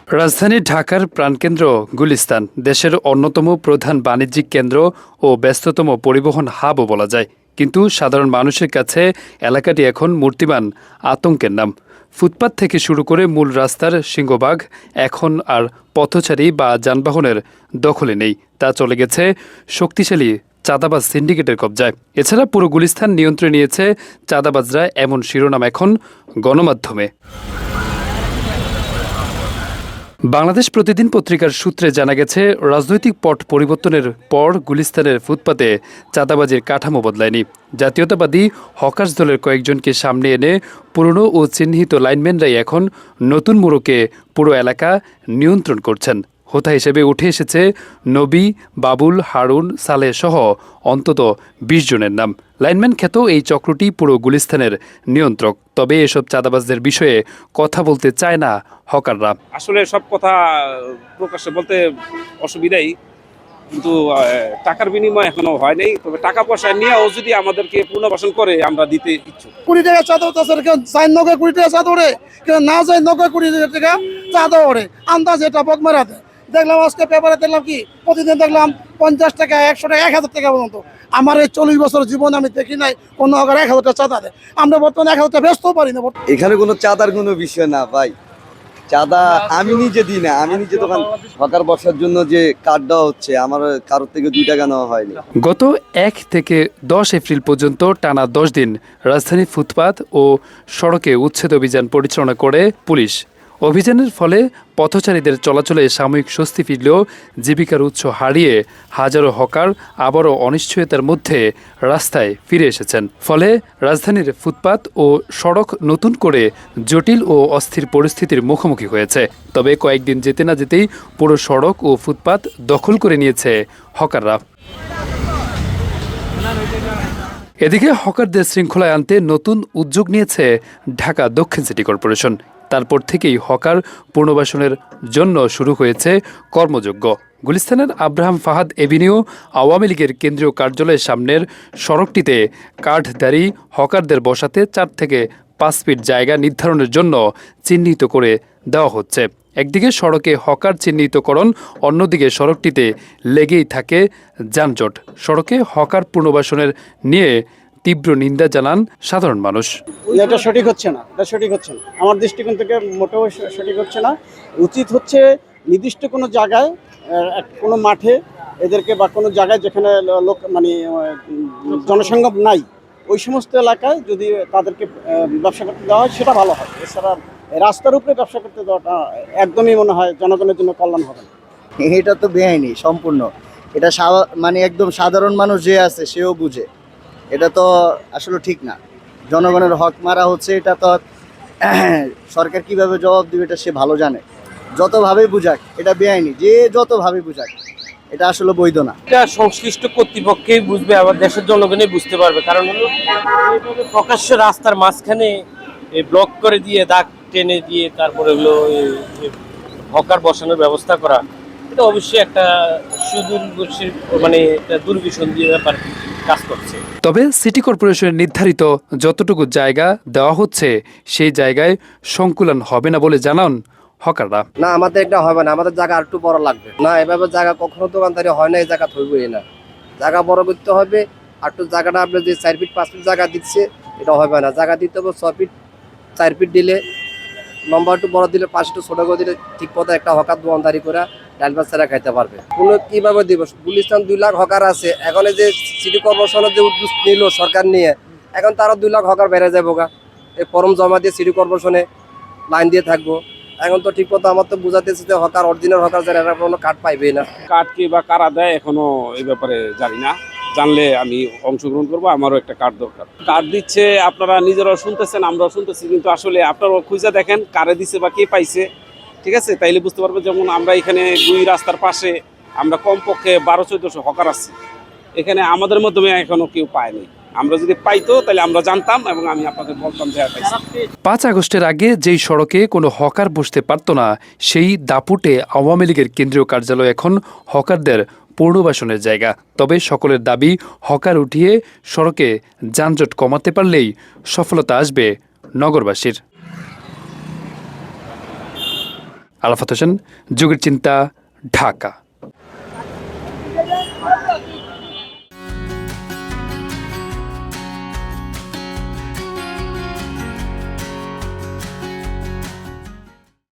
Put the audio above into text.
রাজধানী ঢাকার প্রাণকেন্দ্র গুলিস্তান দেশের অন্যতম প্রধান বাণিজ্যিক কেন্দ্র ও ব্যস্ততম পরিবহন হাবও বলা যায়। কিন্তু সাধারণ মানুষের কাছে এলাকাটি এখন মূর্তিমান আতঙ্কের নাম। ফুটপাত থেকে শুরু করে মূল রাস্তার সিংহভাগ এখন আর পথচারী বা যানবাহনের দখলে নেই, তা চলে গেছে শক্তিশালী চাঁদাবাজ সিন্ডিকেটের কবজায়। এছাড়া পুরো গুলিস্তান নিয়ন্ত্রণে নিয়েছে চাঁদাবাজরা, এমন শিরোনাম এখন গণমাধ্যমে। বাংলাদেশ প্রতিদিন পত্রিকার সূত্রে জানা গেছে, রাজনৈতিক পট পরিবর্তনের পর গুলিস্তানের ফুটপাতে চাঁদাবাজির কাঠামো বদলায়নি। জাতীয়তাবাদী হকার্স দলের কয়েকজনকে সামনে এনে পুরনো ও চিহ্নিত লাইনম্যানরাই এখন নতুন মোড়কে পুরো এলাকা নিয়ন্ত্রণ করছেন। হোতা হিসেবে উঠে এসেছে নবী, বাবুল, হারুন, সালেহ সহ অন্তত ২০ জনের নাম। লাইনম্যান খ্যাত এই চক্রটি পুরো গুলিস্তানের নিয়ন্ত্রক। তবে এসব চাঁদাবাজদের বিষয়ে কথা বলতে চায় না হকাররা। আসলে সব কথা প্রকাশ্যে বলতে অসুবিধাই, কিন্তু টাকার বিনিময় এখনো হয় নাই। তবে টাকা পয়সা নিয়েও যদি আমাদেরকে পুনর্বাসন করে আমরা দিতে ইচ্ছুক। ২০ টাকা চাঁদা উঠতেছে, কেউ চাই নগদ ২০ টাকা চাঁদা ওড়ে, কেউ না চাই নগদ ২০ টাকা চাঁদা ওড়ে। আন্দাজ এটা বকমারা দেয়। দেখলাম আজকে পেপারে দেখলাম কি প্রতিদিন দেখলাম ৫০ টাকা, ১০০ টাকা, ১০০০ টাকা পর্যন্ত। আমার এই ৪০ বছর জীবন আমি দেখি নাই কোনো হকার ১০০০ টাকা চাঁদা দেয়। আমরা বর্তমানে ১০০০ টাকা বেচতেও পারি না। এখানে কোনো চাঁদার কোনো বিষয় না ভাই। চাঁদা আমি নিজে দিই না, আমি নিজে দোকান হকার বসার জন্য যে কার্ড দেওয়া হচ্ছে, আমার কারোর থেকে ২ টাকা নেওয়া হয়নি। গত ১ থেকে ১০ এপ্রিল পর্যন্ত টানা ১০ দিন রাজধানীর ফুটপাত ও সড়কে উচ্ছেদ অভিযান পরিচালনা করে পুলিশ। অভিযানের ফলে পথচারীদের চলাচলে সাময়িক স্বস্তি ফিরলেও জীবিকার উৎস হারিয়ে হাজারো হকার আবারও অনিশ্চয়তার মধ্যে রাস্তায় ফিরে এসেছেন। ফলে রাজধানীর ফুটপাত ও সড়ক নতুন করে জটিল ও অস্থির পরিস্থিতির মুখোমুখি হয়েছে। তবে কয়েকদিন যেতে না যেতেই পুরো সড়ক ও ফুটপাত দখল করে নিয়েছে হকাররা। এদিকে হকারদের শৃঙ্খলায় আনতে নতুন উদ্যোগ নিয়েছে ঢাকা দক্ষিণ সিটি কর্পোরেশন। তারপর থেকেই হকার পুনর্বাসনের জন্য শুরু হয়েছে কর্মযজ্ঞ। গুলিস্তানের আব্রাহাম ফাহাদ এভিনিউ আওয়ামী লীগের কেন্দ্রীয় কার্যালয়ের সামনের সড়কটিতে কাঠধারী হকারদের বসাতে ৪ থেকে ৫ ফিট জায়গা নির্ধারণের জন্য চিহ্নিত করে দেওয়া হচ্ছে। একদিকে সড়কে হকার চিহ্নিতকরণ, অন্যদিকে সড়কটিতে লেগেই থাকে যানজট। সড়কে হকার পুনর্বাসনের নিয়ে তীব্র নিন্দা জানান সাধারণ মানুষ। এটা সঠিক হচ্ছে না, আমার দৃষ্টিকোণ থেকে মোটেও সঠিক হচ্ছে না। উচিত হচ্ছে নির্দিষ্ট কোনো জায়গায়, কোনো মাঠে এদেরকে বা কোনো জায়গায় যেখানে লোক মানে জনসংখ্যা নাই, ওই সমস্ত এলাকায় যদি তাদেরকে ব্যবসা করতে দেওয়া হয় সেটা ভালো হয়। এছাড়া রাস্তার উপরে ব্যবসা করতে দেওয়াটা একদমই মনে হয় জনগণের জন্য কল্যাণ হবে না। এটা তো বেআইনি সম্পূর্ণ। এটা মানে একদম সাধারণ মানুষ যে আছে সেও বুঝে। এটা তো আসলে ঠিক না। জনগণের হক মারা হচ্ছে, এটা তো সরকার কিভাবে জবাব দিবে এটা সে ভালো জানে। যতভাবেই বুঝাক এটা বেআইনি, যে যতভাবে বুঝাক এটা আসলে বৈধ না। এটা সংশ্লিষ্ট কর্তৃপক্ষই বুঝবে, আবার দেশের জনগণই বুঝতে পারবে। কারণ হলো এইভাবে প্রকাশ্য রাস্তার মাঝখানে ব্লক করে দিয়ে, দাগ টেনে দিয়ে তারপরে হলো হকার বসানোর ব্যবস্থা করা, এটা অবশ্যই একটা সুদূরদর্শী মানে একটা দুর্বিসন্ধি ব্যাপার কাজ করছে। তবে সিটি কর্পোরেশনের নির্ধারিত যতটুকু জায়গা দেওয়া হচ্ছে সেই জায়গায় সংকুলন হবে না বলে জানান হকাররা। না, আমাদের এটা হবে না, আমাদের জায়গা আর একটু বড় লাগবে। না, এভাবে জায়গা কখনো দোকানদারি হয় না, এই জায়গা থইবই না। জায়গা বড় করতে হবে, আর একটু জায়গাটা আপনি যে ৪ ফিট ৫ ফিট জায়গা দিচ্ছে এটা হবে না। জায়গা দিতে হবে ৬ ফিট ৪ ফিট দিলে, লম্বা একটু বড় দিলে, পাশে একটু ছোট করে দিলে ঠিক মতো একটা হকার দোকানদারি করে ডালবাস ছাড়া খাইতে পারবে। কোনো কিভাবে দিব? গুলিস্তান ২ লাখ হকার আছে, এখন এই যে সিটি কর্পোরেশনের যে উদ্যোগ নিল সরকার নিয়ে, এখন তারা ২ লাখ হকার বেড়ে যাবো গা। এই ফর্ম জমা দিয়ে সিটি কর্পোরেশনে লাইন দিয়ে থাকবো। এখন তো ঠিক মতো আমার তো বুঝাতেছে যে হকার, অরিজিনাল হকার যারা এরা কোনো কার্ড পাইবেই না। কার্ড কি বা কারা দেয় এখনো এই ব্যাপারে জানি না। জানলে আমি অংশগ্রহণ করবো, আমারও একটা কার্ড দরকার। কার্ড দিচ্ছে, আপনারা নিজেরাও শুনতেছেন, আমরাও শুনতেছি, কিন্তু আসলে আপনারাও খুঁজে দেখেন কারে দিচ্ছে বা কে পাইছে, ঠিক আছে? তাইলে বুঝতে পারবেন। যেমন আমরা এখানে ২ রাস্তার পাশে আমরা কমপক্ষে ১২-১৪০০ হকার আছি, এখানে আমাদের মাধ্যমে এখনো কেউ পায়নি। আমরা যদি পাইতো তাহলে আমরা জানতাম এবং আমি আপনাদের বলতাম যে ৫ আগস্টের আগে যেই সড়কে কোনো হকার বসতে পারত না, সেই দাপুটে আওয়ামী লীগের কেন্দ্রীয় কার্যালয় এখন হকারদের পুনর্বাসনের জায়গা। তবে সকলের দাবি, হকার উঠিয়ে সড়কে যানজট কমাতে পারলেই সফলতা আসবে নগরবাসীর। আরাফাত হোসেন, যুগের চিন্তা, ঢাকা।